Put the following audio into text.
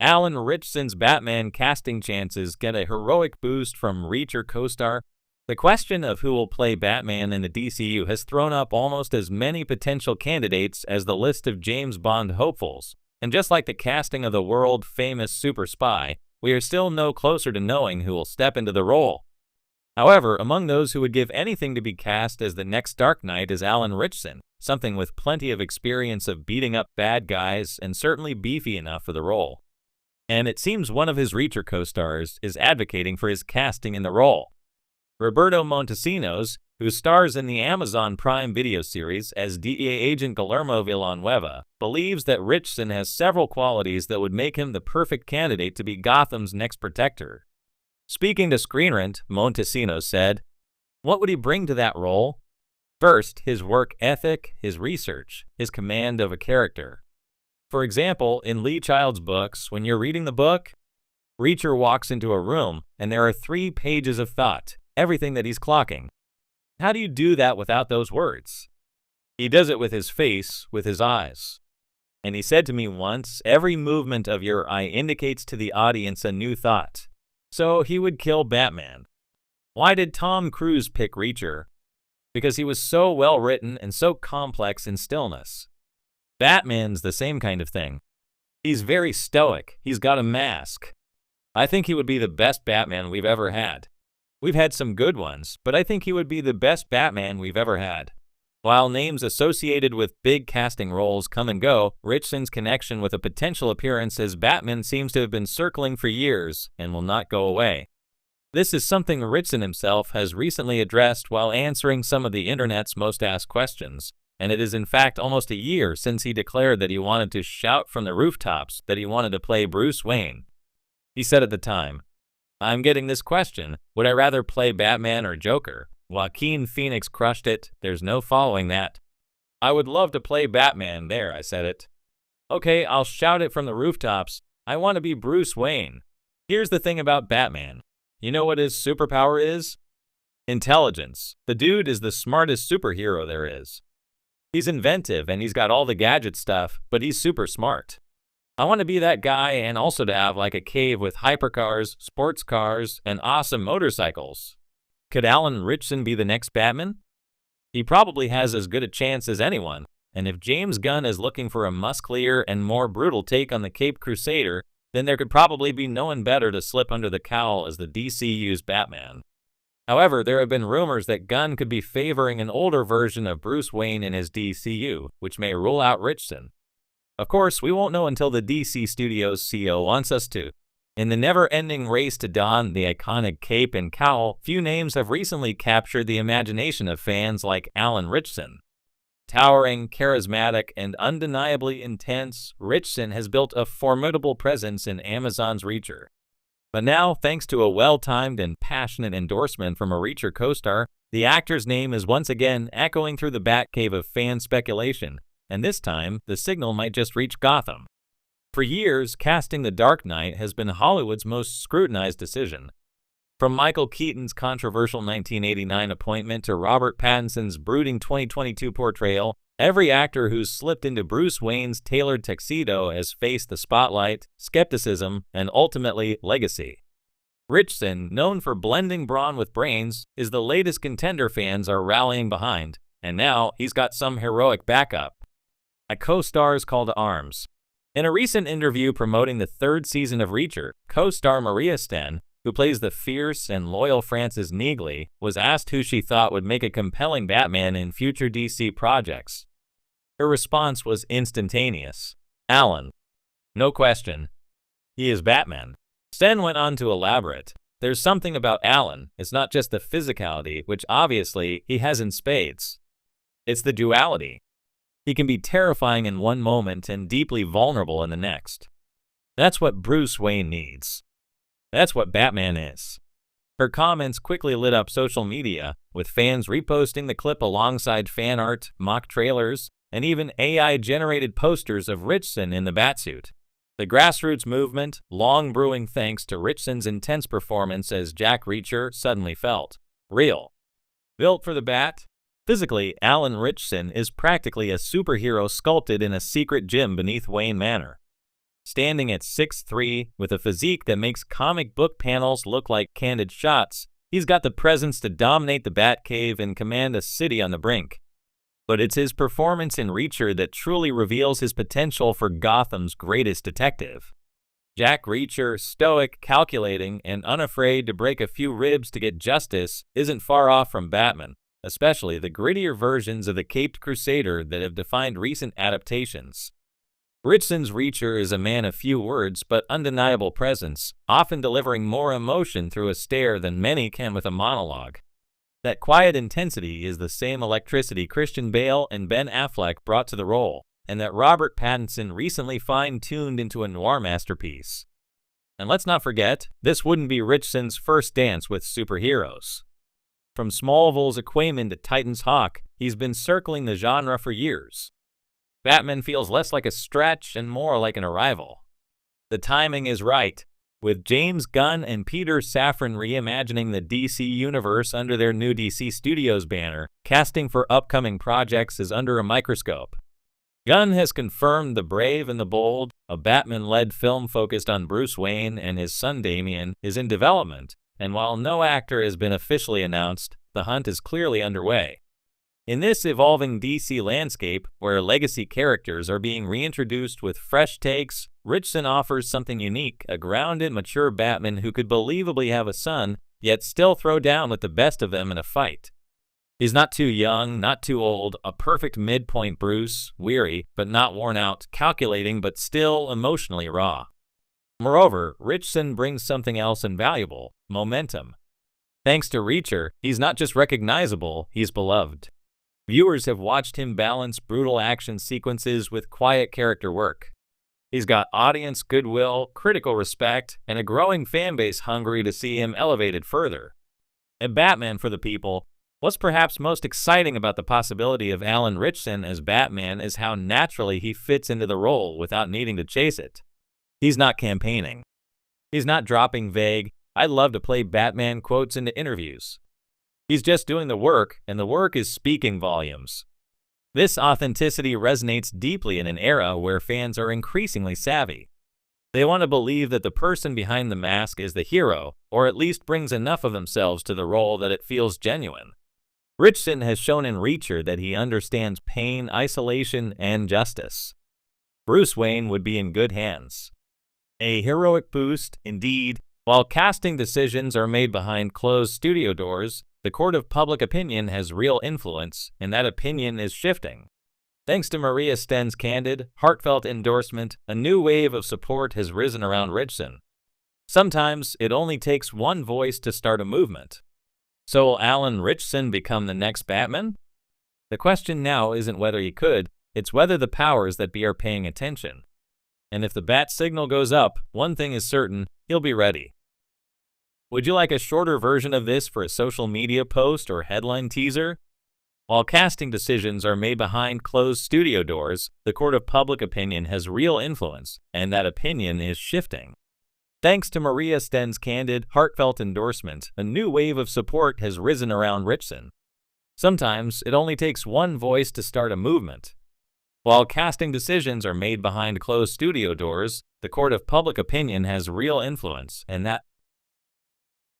Alan Ritchson's Batman casting chances get a heroic boost from Reacher Costar. The question of who will play Batman in the DCU has thrown up almost as many potential candidates as the list of James Bond hopefuls. And just like the casting of the world-famous super spy, we are still no closer to knowing who will step into the role. However, among those who would give anything to be cast as the next Dark Knight is Alan Ritchson, something with plenty of experience of beating up bad guys and certainly beefy enough for the role. And it seems one of his Reacher co-stars is advocating for his casting in the role. Roberto Montesinos, who stars in the Amazon Prime Video series as DEA agent Guillermo Villanueva, believes that Ritchson has several qualities that would make him the perfect candidate to be Gotham's next protector. Speaking to Screen Rant, Montesinos said, "What would he bring to that role? First, his work ethic, his research, his command of a character. For example, in Lee Child's books, when you're reading the book, Reacher walks into a room and there are 3 pages of thought, everything that he's clocking. How do you do that without those words? He does it with his face, with his eyes. And he said to me once, every movement of your eye indicates to the audience a new thought. So he would kill Batman. Why did Tom Cruise pick Reacher? Because he was so well written and so complex in stillness. Batman's the same kind of thing. He's very stoic. He's got a mask. I think he would be the best Batman we've ever had. We've had some good ones, but I think he would be the best Batman we've ever had." While names associated with big casting roles come and go, Ritchson's connection with a potential appearance as Batman seems to have been circling for years and will not go away. This is something Ritchson himself has recently addressed while answering some of the internet's most asked questions, and it is in fact almost a year since he declared that he wanted to shout from the rooftops that he wanted to play Bruce Wayne. He said at the time, "I'm getting this question, would I rather play Batman or Joker? Joaquin Phoenix crushed it, there's no following that. I would love to play Batman there, I said it. Okay, I'll shout it from the rooftops, I want to be Bruce Wayne. Here's the thing about Batman. You know what his superpower is? Intelligence. The dude is the smartest superhero there is. He's inventive and he's got all the gadget stuff, but he's super smart. I want to be that guy and also to have like a cave with hypercars, sports cars, and awesome motorcycles." Could Alan Ritchson be the next Batman? He probably has as good a chance as anyone, and if James Gunn is looking for a musclier and more brutal take on the Caped Crusader, then there could probably be no one better to slip under the cowl as the DCU's Batman. However, there have been rumors that Gunn could be favoring an older version of Bruce Wayne in his DCU, which may rule out Ritchson. Of course, we won't know until the DC Studios CEO wants us to. In the never-ending race to don the iconic cape and cowl, few names have recently captured the imagination of fans like Alan Ritchson. Towering, charismatic, and undeniably intense, Ritchson has built a formidable presence in Amazon's Reacher. But now, thanks to a well-timed and passionate endorsement from a Reacher co-star, the actor's name is once again echoing through the Batcave of fan speculation, and this time, the signal might just reach Gotham. For years, casting the Dark Knight has been Hollywood's most scrutinized decision. From Michael Keaton's controversial 1989 appointment to Robert Pattinson's brooding 2022 portrayal, every actor who's slipped into Bruce Wayne's tailored tuxedo has faced the spotlight, skepticism, and ultimately legacy. Ritchson, known for blending brawn with brains, is the latest contender fans are rallying behind, and now he's got some heroic backup. A co-star's call to arms. In a recent interview promoting the 3rd season of Reacher, co-star Maria Sten, who plays the fierce and loyal Frances Neagley, was asked who she thought would make a compelling Batman in future DC projects. Her response was instantaneous. Alan. No question. He is Batman. Sten went on to elaborate. There's something about Alan, it's not just the physicality, which obviously he has in spades. It's the duality. He can be terrifying in one moment and deeply vulnerable in the next. That's what Bruce Wayne needs. That's what Batman is. Her comments quickly lit up social media, with fans reposting the clip alongside fan art, mock trailers, and even AI-generated posters of Ritchson in the Batsuit. The grassroots movement, long brewing thanks to Ritchson's intense performance as Jack Reacher, suddenly felt real. Built for the Bat? Physically, Alan Ritchson is practically a superhero sculpted in a secret gym beneath Wayne Manor. Standing at 6'3", with a physique that makes comic book panels look like candid shots, he's got the presence to dominate the Batcave and command a city on the brink. But it's his performance in Reacher that truly reveals his potential for Gotham's greatest detective. Jack Reacher, stoic, calculating, and unafraid to break a few ribs to get justice, isn't far off from Batman, especially the grittier versions of the Caped Crusader that have defined recent adaptations. Ritchson's Reacher is a man of few words but undeniable presence, often delivering more emotion through a stare than many can with a monologue. That quiet intensity is the same electricity Christian Bale and Ben Affleck brought to the role, and that Robert Pattinson recently fine-tuned into a noir masterpiece. And let's not forget, this wouldn't be Ritchson's first dance with superheroes. From Smallville's Aquaman to Titan's Hawk, he's been circling the genre for years. Batman feels less like a stretch and more like an arrival. The timing is right, with James Gunn and Peter Safran reimagining the DC universe under their new DC Studios banner. Casting for upcoming projects is under a microscope. Gunn has confirmed The Brave and the Bold, a Batman-led film focused on Bruce Wayne and his son Damian, is in development, and while no actor has been officially announced, the hunt is clearly underway. In this evolving DC landscape, where legacy characters are being reintroduced with fresh takes, Ritchson offers something unique, a grounded, mature Batman who could believably have a son, yet still throw down with the best of them in a fight. He's not too young, not too old, a perfect midpoint Bruce, weary but not worn out, calculating but still emotionally raw. Moreover, Ritchson brings something else invaluable: momentum. Thanks to Reacher, he's not just recognizable, he's beloved. Viewers have watched him balance brutal action sequences with quiet character work. He's got audience goodwill, critical respect, and a growing fanbase hungry to see him elevated further. At Batman for the People, what's perhaps most exciting about the possibility of Alan Ritchson as Batman is how naturally he fits into the role without needing to chase it. He's not campaigning. He's not dropping vague, "I'd love to play Batman" quotes into interviews. He's just doing the work, and the work is speaking volumes. This authenticity resonates deeply in an era where fans are increasingly savvy. They want to believe that the person behind the mask is the hero, or at least brings enough of themselves to the role that it feels genuine. Ritchson has shown in Reacher that he understands pain, isolation, and justice. Bruce Wayne would be in good hands. A heroic boost, indeed. While casting decisions are made behind closed studio doors, the court of public opinion has real influence, and that opinion is shifting. Thanks to Maria Sten's candid, heartfelt endorsement, a new wave of support has risen around Ritchson. Sometimes it only takes one voice to start a movement. So will Alan Ritchson become the next Batman? The question now isn't whether he could, it's whether the powers that be are paying attention. And if the bat signal goes up, one thing is certain, he'll be ready. Would you like a shorter version of this for a social media post or headline teaser? While casting decisions are made behind closed studio doors, the court of public opinion has real influence, and that opinion is shifting. Thanks to Maria Sten's candid, heartfelt endorsement, a new wave of support has risen around Ritchson. Sometimes it only takes one voice to start a movement. While casting decisions are made behind closed studio doors, the court of public opinion has real influence, and that